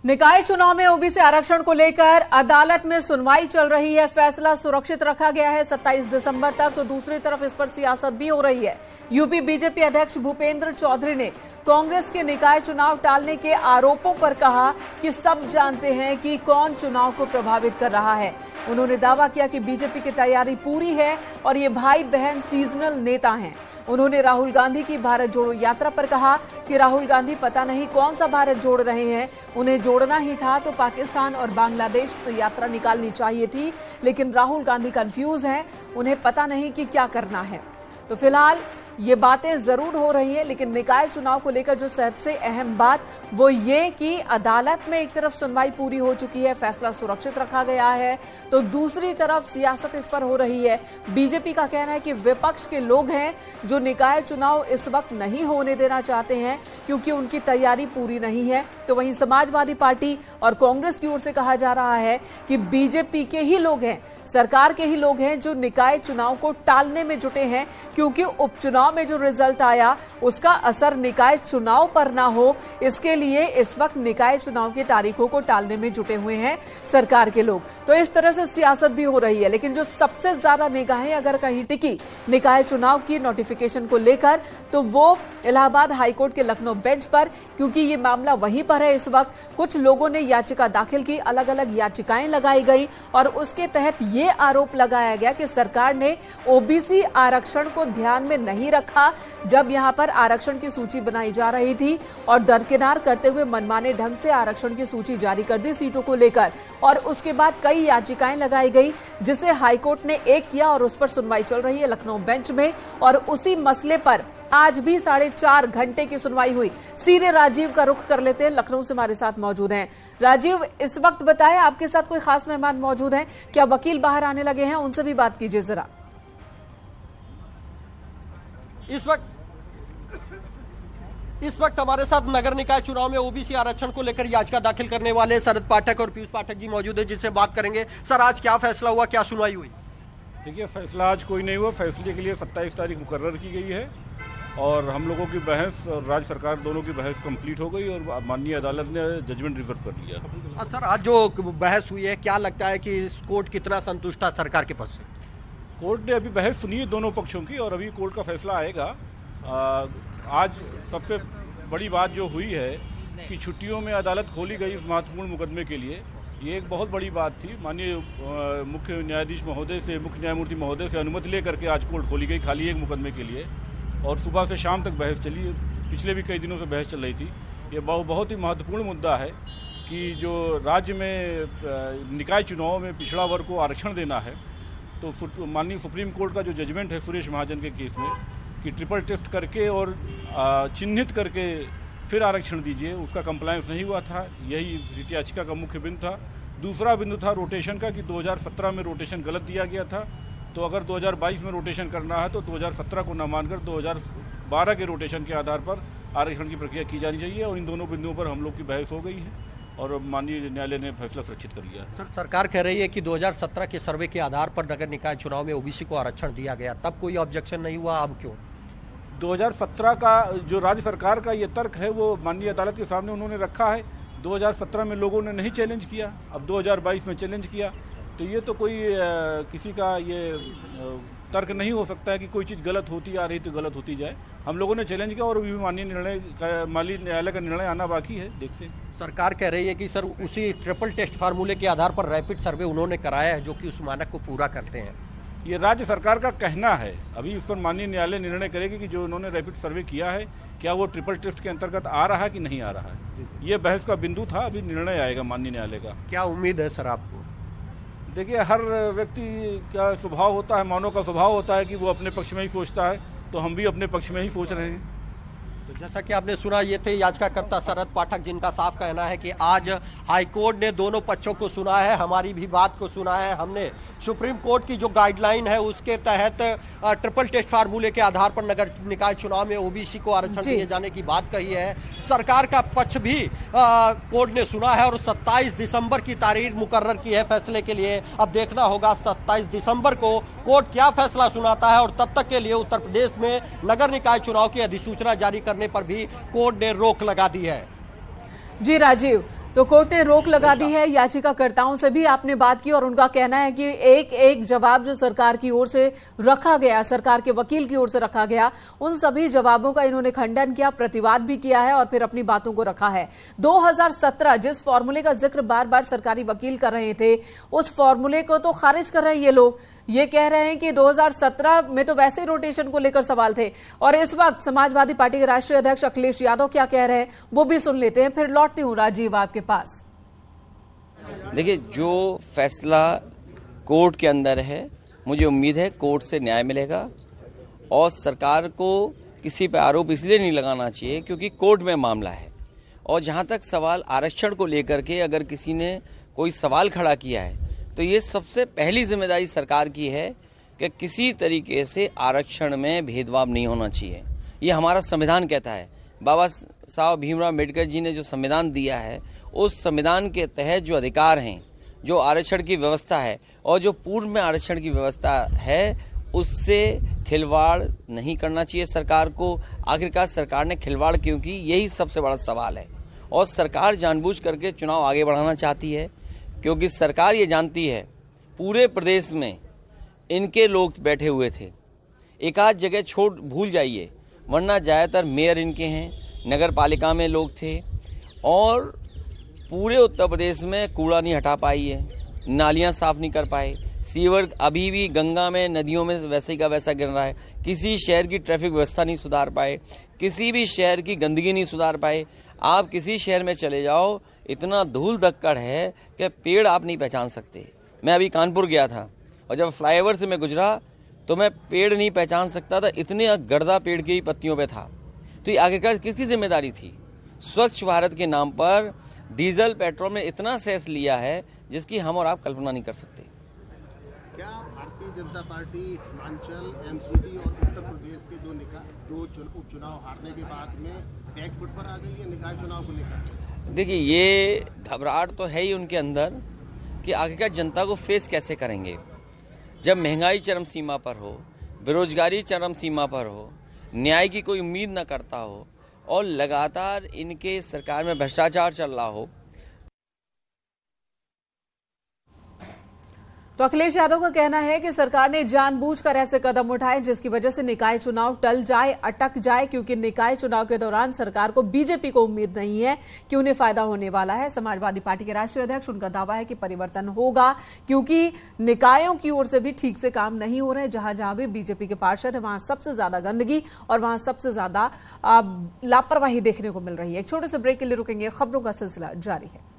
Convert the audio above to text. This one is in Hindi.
निकाय चुनाव में ओबीसी आरक्षण को लेकर अदालत में सुनवाई चल रही है। फैसला सुरक्षित रखा गया है 27 दिसंबर तक। तो दूसरी तरफ इस पर सियासत भी हो रही है। यूपी बीजेपी अध्यक्ष भूपेंद्र चौधरी ने कांग्रेस के निकाय चुनाव टालने के आरोपों पर कहा कि सब जानते हैं कि कौन चुनाव को प्रभावित कर रहा है। उन्होंने दावा किया कि बीजेपी की तैयारी पूरी है और ये भाई बहन सीजनल नेता हैं। उन्होंने राहुल गांधी की भारत जोड़ो यात्रा पर कहा कि राहुल गांधी पता नहीं कौन सा भारत जोड़ रहे हैं, उन्हें जोड़ना ही था तो पाकिस्तान और बांग्लादेश से यात्रा निकालनी चाहिए थी, लेकिन राहुल गांधी कंफ्यूज हैं, उन्हें पता नहीं कि क्या करना है। तो फिलहाल ये बातें जरूर हो रही है, लेकिन निकाय चुनाव को लेकर जो सबसे अहम बात वो ये कि अदालत में एक तरफ सुनवाई पूरी हो चुकी है, फैसला सुरक्षित रखा गया है, तो दूसरी तरफ सियासत इस पर हो रही है। बीजेपी का कहना है कि विपक्ष के लोग हैं जो निकाय चुनाव इस वक्त नहीं होने देना चाहते हैं क्योंकि उनकी तैयारी पूरी नहीं है। तो वहीं समाजवादी पार्टी और कांग्रेस की ओर से कहा जा रहा है कि बीजेपी के ही लोग हैं, सरकार के ही लोग हैं जो निकाय चुनाव को टालने में जुटे हैं, क्योंकि उपचुनाव में जो रिजल्ट आया उसका असर निकाय चुनाव पर ना हो, इसके लिए इस वक्त निकाय चुनाव की तारीखों को टालने में जुटे हुए हैं सरकार के लोग। तो इस तरह से सियासत भी हो रही है। लेकिन जो सबसे ज्यादा निगाहें अगर कहीं टिकी निकाय चुनाव की नोटिफिकेशन को लेकर तो वो इलाहाबाद हाईकोर्ट के लखनऊ बेंच पर, क्योंकि ये मामला वहीं पर है। इस वक्त कुछ लोगों ने याचिका दाखिल की, अलग अलग याचिकाएं लगाई गई और उसके तहत ये आरोप लगाया गया कि सरकार ने ओबीसी आरक्षण को ध्यान में नहीं रखा जब यहां पर आरक्षण की सूची बनाई जा रही थी और दरकिनार करते हुए मनमाने ढंग से आरक्षण की सूची जारी कर दी सीटों को लेकर। और उसके बाद कई याचिकाएं लगाई गई जिसे हाईकोर्ट ने एक किया और उस पर सुनवाई चल रही है लखनऊ बेंच में। और उसी मसले पर आज भी 4.5 घंटे की सुनवाई हुई। सीधे राजीव का रुख कर लेते हैं, लखनऊ से हमारे साथ मौजूद हैं। राजीव, इस वक्त बताएं, आपके साथ कोई खास मेहमान मौजूद हैं क्या? वकील बाहर आने लगे हैं, उनसे भी बात कीजिए जरा। इस वक्त हमारे साथ नगर निकाय चुनाव में ओबीसी आरक्षण को लेकर याचिका दाखिल करने वाले शरद पाठक और पीयूष पाठक जी मौजूद है, जिनसे बात करेंगे। सर, आज क्या फैसला हुआ, क्या सुनवाई हुई? देखिए, फैसला आज कोई नहीं हुआ। फैसले के लिए 27 तारीख मुकर्रर की गई है और हम लोगों की बहस और राज्य सरकार दोनों की बहस कंप्लीट हो गई और माननीय अदालत ने जजमेंट रिजर्व कर लिया। सर, आज जो बहस हुई है, क्या लगता है कि कोर्ट कितना संतुष्ट था सरकार के पक्ष से? कोर्ट ने अभी बहस सुनी है दोनों पक्षों की और अभी कोर्ट का फैसला आएगा। आज सबसे बड़ी बात जो हुई है कि छुट्टियों में अदालत खोली गई इस महत्वपूर्ण मुकदमे के लिए, ये एक बहुत बड़ी बात थी। माननीय मुख्य न्यायाधीश महोदय से, मुख्य न्यायमूर्ति महोदय से अनुमति लेकर के आज कोर्ट खोली गई खाली एक मुकदमे के लिए और सुबह से शाम तक बहस चली। पिछले भी कई दिनों से बहस चल रही थी। ये बहुत ही महत्वपूर्ण मुद्दा है कि जो राज्य में निकाय चुनाव में पिछड़ा वर्ग को आरक्षण देना है, तो माननीय सुप्रीम कोर्ट का जो जजमेंट है सुरेश महाजन के केस में कि ट्रिपल टेस्ट करके और चिन्हित करके फिर आरक्षण दीजिए, उसका कंप्लायंस नहीं हुआ था। यही इस याचिका का मुख्य बिंदु था। दूसरा बिंदु था रोटेशन का कि 2017 में रोटेशन गलत दिया गया था, तो अगर 2022 में रोटेशन करना है तो 2017 को न मानकर 2012 के रोटेशन के आधार पर आरक्षण की प्रक्रिया की जानी चाहिए। और इन दोनों बिंदुओं पर हम लोग की बहस हो गई है और माननीय न्यायालय ने फैसला सुरक्षित कर लिया। सर, सरकार कह रही है कि 2017 के सर्वे के आधार पर नगर निकाय चुनाव में ओबीसी को आरक्षण दिया गया, तब कोई ऑब्जेक्शन नहीं हुआ, अब क्यों? 2017 का जो राज्य सरकार का ये तर्क है वो माननीय अदालत के सामने उन्होंने रखा है। 2017 में लोगों ने नहीं चैलेंज किया, अब 2022 में चैलेंज किया, तो ये तो कोई किसी का ये तर्क नहीं हो सकता है कि कोई चीज़ गलत होती आ रही तो गलत होती जाए। हम लोगों ने चैलेंज किया और अभी माननीय न्यायालय का निर्णय आना बाकी है, देखते हैं। सरकार कह रही है कि सर उसी ट्रिपल टेस्ट फार्मूले के आधार पर रैपिड सर्वे उन्होंने कराया है जो कि उस मानक को पूरा करते हैं। ये राज्य सरकार का कहना है, अभी इस पर माननीय न्यायालय निर्णय करेगी कि जो उन्होंने रैपिड सर्वे किया है क्या वो ट्रिपल टेस्ट के अंतर्गत आ रहा है कि नहीं आ रहा है। ये बहस का बिंदु था, अभी निर्णय आएगा माननीय न्यायालय का। क्या उम्मीद है सर आपको? देखिए, हर व्यक्ति का स्वभाव होता है, मानव का स्वभाव होता है कि वो अपने पक्ष में ही सोचता है, तो हम भी अपने पक्ष में ही सोच रहे हैं। तो जैसा कि आपने सुना, ये थे याचिकाकर्ता शरद पाठक, जिनका साफ कहना है कि आज हाईकोर्ट ने दोनों पक्षों को सुना है, हमारी भी बात को सुना है। हमने सुप्रीम कोर्ट की जो गाइडलाइन है उसके तहत ट्रिपल टेस्ट फार्मूले के आधार पर नगर निकाय चुनाव में ओबीसी को आरक्षण दिए जाने की बात कही है। सरकार का पक्ष भी कोर्ट ने सुना है और 27 दिसंबर की तारीख मुकर्रर की है फैसले के लिए। अब देखना होगा 27 दिसंबर को कोर्ट क्या फैसला सुनाता है और तब तक के लिए उत्तर प्रदेश में नगर निकाय चुनाव की अधिसूचना जारी करने पर भी कोर्ट ने रोक लगा दी है। जी राजीव, तो कोर्ट ने रोक लगा दी है। याचिकाकर्ताओं से भी आपने बात की और उनका कहना है कि एक एक जवाब जो सरकार की ओर से रखा गया, सरकार के वकील की ओर से रखा गया, उन सभी जवाबों का इन्होंने खंडन किया, प्रतिवाद भी किया है और फिर अपनी बातों को रखा है। 2017 जिस फॉर्मूले का जिक्र बार बार सरकारी वकील कर रहे थे, उस फॉर्मूले को तो खारिज कर रहे हैं ये लोग। ये कह रहे हैं कि 2017 में तो वैसे रोटेशन को लेकर सवाल थे। और इस वक्त समाजवादी पार्टी के राष्ट्रीय अध्यक्ष अखिलेश यादव क्या कह रहे हैं वो भी सुन लेते हैं, फिर लौटती हूं राजीव आपके पास। देखिए, जो फैसला कोर्ट के अंदर है, मुझे उम्मीद है कोर्ट से न्याय मिलेगा और सरकार को किसी पर आरोप इसलिए नहीं लगाना चाहिए क्योंकि कोर्ट में मामला है। और जहां तक सवाल आरक्षण को लेकर के अगर किसी ने कोई सवाल खड़ा किया है तो ये सबसे पहली जिम्मेदारी सरकार की है कि किसी तरीके से आरक्षण में भेदभाव नहीं होना चाहिए। ये हमारा संविधान कहता है। बाबा साहब भीमराव अम्बेडकर जी ने जो संविधान दिया है, उस संविधान के तहत जो अधिकार हैं, जो आरक्षण की व्यवस्था है और जो पूर्व में आरक्षण की व्यवस्था है, उससे खिलवाड़ नहीं करना चाहिए सरकार को। आखिरकार सरकार ने खिलवाड़ क्यों की, यही सबसे बड़ा सवाल है। और सरकार जानबूझ करके चुनाव आगे बढ़ाना चाहती है क्योंकि सरकार ये जानती है पूरे प्रदेश में इनके लोग बैठे हुए थे। एक आध जगह भूल जाइए, वरना ज़्यादातर मेयर इनके हैं, नगर पालिका में लोग थे और पूरे उत्तर प्रदेश में कूड़ा नहीं हटा पाई है, नालियां साफ नहीं कर पाए, सीवर अभी भी गंगा में, नदियों में वैसे ही का वैसा गिर रहा है, किसी शहर की ट्रैफिक व्यवस्था नहीं सुधार पाए, किसी भी शहर की गंदगी नहीं सुधार पाए। आप किसी शहर में चले जाओ, इतना धूल धक्कड़ है कि पेड़ आप नहीं पहचान सकते। मैं अभी कानपुर गया था और जब फ्लाईओवर से मैं गुजरा तो मैं पेड़ नहीं पहचान सकता था, इतने गर्दा पेड़ की पत्तियों पे था। तो ये आखिरकार किसकी जिम्मेदारी थी? स्वच्छ भारत के नाम पर डीजल पेट्रोल में इतना सेस लिया है जिसकी हम और आप कल्पना नहीं कर सकते। क्या भारतीय जनता पार्टी हिमाचल, एमसीडी और उत्तर प्रदेश के दो उपचुनाव हारने के बाद में बैकफुट पर आ गई है निकाय चुनाव को लेकर? देखिए, ये घबराहट तो है ही उनके अंदर कि आखिरकार जनता को फेस कैसे करेंगे जब महंगाई चरम सीमा पर हो, बेरोजगारी चरम सीमा पर हो, न्याय की कोई उम्मीद न करता हो और लगातार इनके सरकार में भ्रष्टाचार चल रहा हो। तो अखिलेश यादव का कहना है कि सरकार ने जानबूझकर ऐसे कदम उठाए जिसकी वजह से निकाय चुनाव टल जाए, अटक जाए, क्योंकि निकाय चुनाव के दौरान सरकार को बीजेपी को उम्मीद नहीं है कि उन्हें फायदा होने वाला है। समाजवादी पार्टी के राष्ट्रीय अध्यक्ष, उनका दावा है कि परिवर्तन होगा क्योंकि निकायों की ओर से भी ठीक से काम नहीं हो रहे। जहां जहां भी बीजेपी के पार्षद है वहां सबसे ज्यादा गंदगी और वहां सबसे ज्यादा लापरवाही देखने को मिल रही है। एक छोटे से ब्रेक के लिए रुकेंगे, खबरों का सिलसिला जारी है।